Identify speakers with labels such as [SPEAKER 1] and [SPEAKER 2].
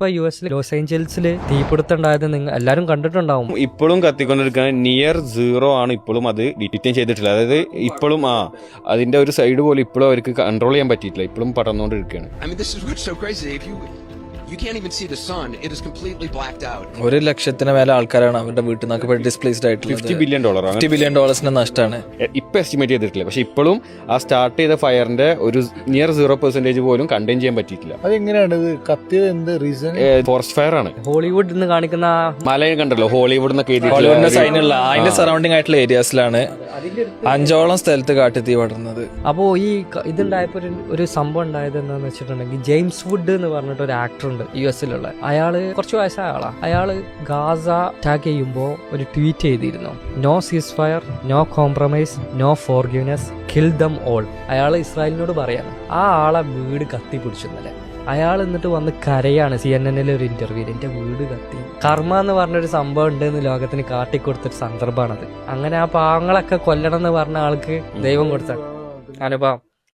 [SPEAKER 1] ഇപ്പൊ US loss ഏഞ്ചൽസിൽ തീപിടുത്തുണ്ടായത് നിങ്ങൾ എല്ലാരും കണ്ടിട്ടുണ്ടാവും.
[SPEAKER 2] ഇപ്പോഴും കത്തിക്കൊണ്ടിരിക്കുന്ന നിയർ സീറോ ആണ്. ഇപ്പോഴും അത് ഡിറ്റക്റ്റ് ചെയ്തിട്ടില്ല. അതായത് ഇപ്പോഴും അതിന്റെ ഒരു സൈഡ് പോലും ഇപ്പോഴും അവർക്ക് കൺട്രോൾ ചെയ്യാൻ പറ്റിയിട്ടില്ല. ഇപ്പോഴും പടർന്നുകൊണ്ടിരിക്കുകയാണ്.
[SPEAKER 3] You can't even see the sun. It is completely blacked out.
[SPEAKER 4] 100,000 മേലെ ആൾക്കാരാണ് അവരുടെ വീട്ടിൽ നിന്നൊക്കെ ഡിസ്പ്ലേസ്ഡ് ആയിട്ടുള്ളത്.
[SPEAKER 2] $50 billion
[SPEAKER 4] $50 billion നഷ്ടമാണ്
[SPEAKER 2] ഇപ്പൊ എസ്റ്റിമേറ്റ് ചെയ്തിട്ടില്ല. പക്ഷെ ഇപ്പോഴും ആ സ്റ്റാർട്ട് ചെയ്ത ഫയറിന്റെ ഒരു നിയർ 0% പോലും കണ്ടെയ്ൻ ചെയ്യാൻ പറ്റിയിട്ടില്ല.
[SPEAKER 5] അതെങ്ങനെയാണ് ഇത് കത്തിയത്? എന്ത് റീസൺ?
[SPEAKER 2] ഫോറസ്റ്റ് ഫയർ ആണ്.
[SPEAKER 1] ഹോളിവുഡ് എന്ന് കാണിക്കുന്ന
[SPEAKER 2] മലയും കണ്ടല്ലോ, ഹോളിവുഡ് എന്നൊക്കെ
[SPEAKER 4] ഹോളിവുഡിന്റെ സൈനുള്ള അതിന്റെ സറൗണ്ടിങ് ആയിട്ടുള്ള ഏരിയാസിലാണ് 5ഓളം സ്ഥലത്ത് കാട്ടുതീ പടർന്നത്.
[SPEAKER 1] അപ്പോ ഈ ഇതുണ്ടായപ്പോ ഒരു സംഭവം ഉണ്ടായത് എന്താന്ന് വെച്ചിട്ടുണ്ടെങ്കിൽ ജെയിംസ് വുഡ് എന്ന് പറഞ്ഞിട്ട് ഒരു ആക്ടർ ഉണ്ട് US അയാള് കുറച്ച് വയസ്സായ ആളാ. അയാള് ഗാസ അറ്റാക്ക് ചെയ്യുമ്പോ ഒരു ട്വീറ്റ് ചെയ്തിരുന്നു, no ceasefire, no compromise, no forgiveness, kill them all. അയാള് ഇസ്രായേലിനോട് പറയാണ്. ആ ആളെ വീട് കത്തി പിടിച്ചെന്നല്ലേ. അയാൾ എന്നിട്ട് വന്ന് കരയാണ് CNN ഒരു ഇന്റർവ്യൂല്, എന്റെ വീട് കത്തി. കർമ്മ എന്ന് പറഞ്ഞൊരു സംഭവം ഉണ്ട് എന്ന് ലോകത്തിന് കാട്ടിക്കൊടുത്തൊരു സന്ദർഭമാണത്. അങ്ങനെ ആ പാവങ്ങളൊക്കെ കൊല്ലണം എന്ന് പറഞ്ഞ ആൾക്ക് ദൈവം കൊടുത്ത അനുഭവം.